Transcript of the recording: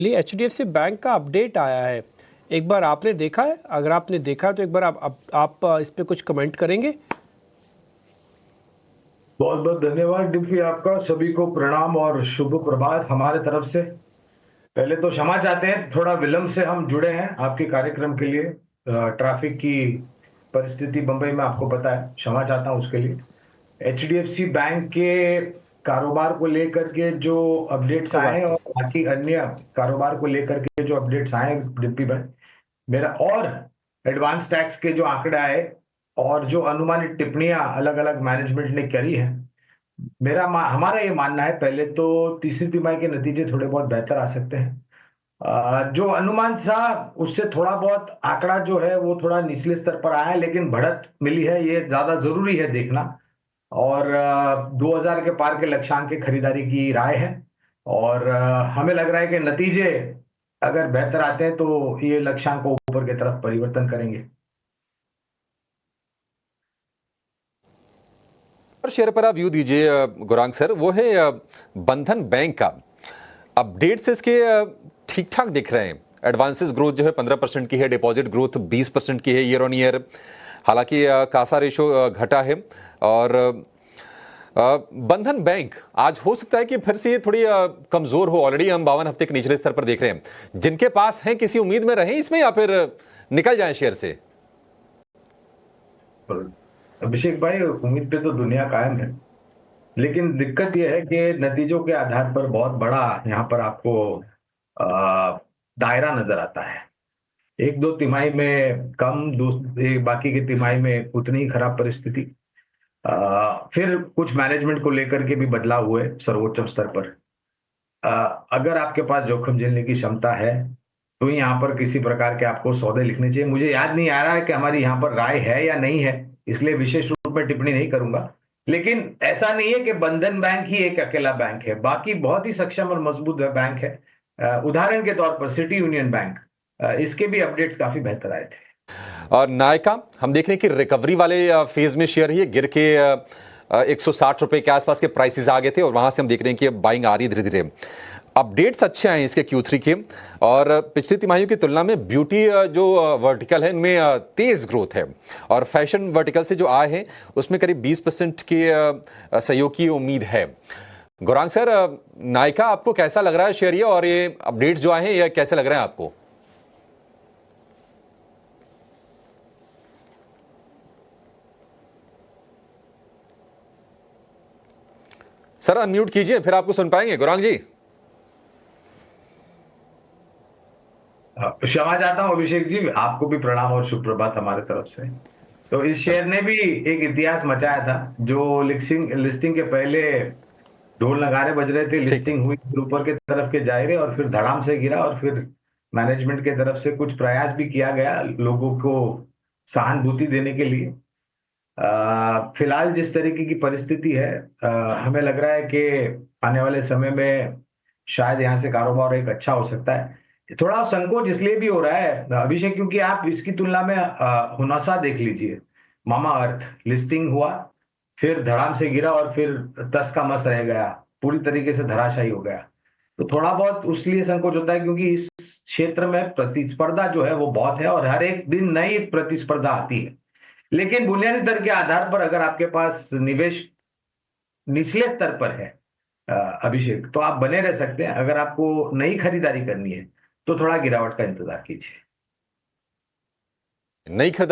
लिए HDFC bank का update आया है। एक बार आपने देखा है? अगर आपने देखा है तो एक बार आप इस पे कुछ कमेंट करेंगे? बहुत बहुत धन्यवाद डिम्पी, आपका सभी को प्रणाम और शुभ प्रभात हमारे तरफ से। पहले तो क्षमा चाहते हैं, थोड़ा विलंब से हम जुड़े हैं आपके कार्यक्रम के लिए। ट्रैफिक की परिस्थिति बंबई में आपको पता है, क्षमा चाहता हूं उसके लिए। एचडीएफसी बैंक के कारोबार को लेकर के जो अपडेट्स कोई आए बात हैं नहीं। और बाकी अन्य कारोबार को लेकर के जो अपडेट्स आए हैं डिम्पी भाई, मेरा और एडवांस टैक्स के जो आंकड़े आए और जो अनुमानित टिप्पणियां अलग अलग मैनेजमेंट ने करी है, हमारा ये मानना है पहले तो तीसरी तिमाही के नतीजे थोड़े बहुत बेहतर आ सकते हैं। जो अनुमान था उससे थोड़ा बहुत आंकड़ा जो है वो थोड़ा निचले स्तर पर आया है, लेकिन बढ़त मिली है, ये ज्यादा जरूरी है देखना। और 2000 के पार के लक्ष्यांक की खरीदारी की राय है। और हमें लग रहा है कि नतीजे अगर बेहतर आते हैं तो ये लक्ष्यांक को ऊपर की तरफ परिवर्तन करेंगे। और शेयर पर आप व्यू दीजिए गौरांग सर, वो है बंधन बैंक का अपडेट से इसके ठीक ठाक दिख रहे हैं। एडवांसेस ग्रोथ जो है 15% की है, डिपॉजिट ग्रोथ 20% की है ईयर ऑन ईयर। हालांकि कासा रेशो घटा है। और बंधन बैंक आज हो सकता है कि फिर से ये थोड़ी कमजोर हो। ऑलरेडी हम 52 हफ्ते के निचले स्तर पर देख रहे हैं। जिनके पास है किसी उम्मीद में रहें इसमें, या फिर निकल जाए शेयर से? अभिषेक भाई, उम्मीद पे तो दुनिया कायम है, लेकिन दिक्कत यह है कि नतीजों के आधार पर बहुत बड़ा यहाँ पर आपको अ, दायरा नजर आता है। एक दो तिमाही में कम, बाकी की तिमाही में उतनी ही खराब परिस्थिति। फिर कुछ मैनेजमेंट को लेकर के भी बदलाव हुए सर्वोच्च स्तर पर। अगर आपके पास जोखिम झेलने की क्षमता है तो यहाँ पर किसी प्रकार के आपको सौदे लिखने चाहिए। मुझे याद नहीं आ रहा है कि हमारी यहाँ पर राय है या नहीं है, इसलिए विशेष रूप में टिप्पणी नहीं करूंगा। लेकिन ऐसा नहीं है कि बंधन बैंक ही एक अकेला बैंक है, बाकी बहुत ही सक्षम और मजबूत बैंक है। उदाहरण के तौर पर सिटी यूनियन बैंक, इसके भी अपडेट्स काफी बेहतर आए थे। और नायका हम देख रहे हैं कि रिकवरी वाले फेज में शेयर ही गिर के 160 रुपए के आसपास के प्राइसेस आ गए थे, और वहां से हम देख रहे हैं कि बाइंग आ रही है धीरे धीरे। अपडेट्स अच्छे आए हैं इसके Q3 के, और पिछली तिमाहियों की तुलना में ब्यूटी जो वर्टिकल है इनमें तेज ग्रोथ है। और फैशन वर्टिकल से जो आए हैं उसमें करीब 20% के सहयोग की उम्मीद है। गौरांग सर, नायका आपको कैसा लग रहा है शेयर, ये और ये अपडेट्स जो आए हैं ये कैसे लग रहे हैं आपको? सर अनम्यूट कीजिए, फिर आपको सुन पाएंगे गौरांग जी। क्षमा चाहता हूं अभिषेक जी, आपको भी प्रणाम और शुभ प्रभात हमारे तरफ से। तो इस शेयर ने भी एक इतिहास मचाया था। जो लिस्टिंग लिस्टिंग के पहले ढोल नगाड़े बज रहे थे, ठीक है। लिस्टिंग हुई, फिर ऊपर के तरफ के जाए रहे और फिर धड़ाम से गिरा, और फिर मैनेजमेंट के तरफ से कुछ प्रयास भी किया गया लोगों को सहानुभूति देने के लिए। फिलहाल जिस तरीके की परिस्थिति है, हमें लग रहा है कि आने वाले समय में शायद यहाँ से कारोबार एक अच्छा हो सकता है। थोड़ा संकोच इसलिए भी हो रहा है अभिषेक, क्योंकि आप इसकी तुलना में हुनासा देख लीजिए। मामा अर्थ लिस्टिंग हुआ, फिर धड़ाम से गिरा और फिर तस का मस रह गया, पूरी तरीके से धराशायी हो गया। तो थोड़ा बहुत उसलिए संकोच होता है क्योंकि इस क्षेत्र में प्रतिस्पर्धा जो है वो बहुत है और हर एक दिन नई प्रतिस्पर्धा आती है। लेकिन बुनियादी दर के आधार पर अगर आपके पास निवेश निचले स्तर पर है अभिषेक, तो आप बने रह सकते हैं। अगर आपको नई खरीदारी करनी है तो थोड़ा गिरावट का इंतजार कीजिए। नहीं खरीदा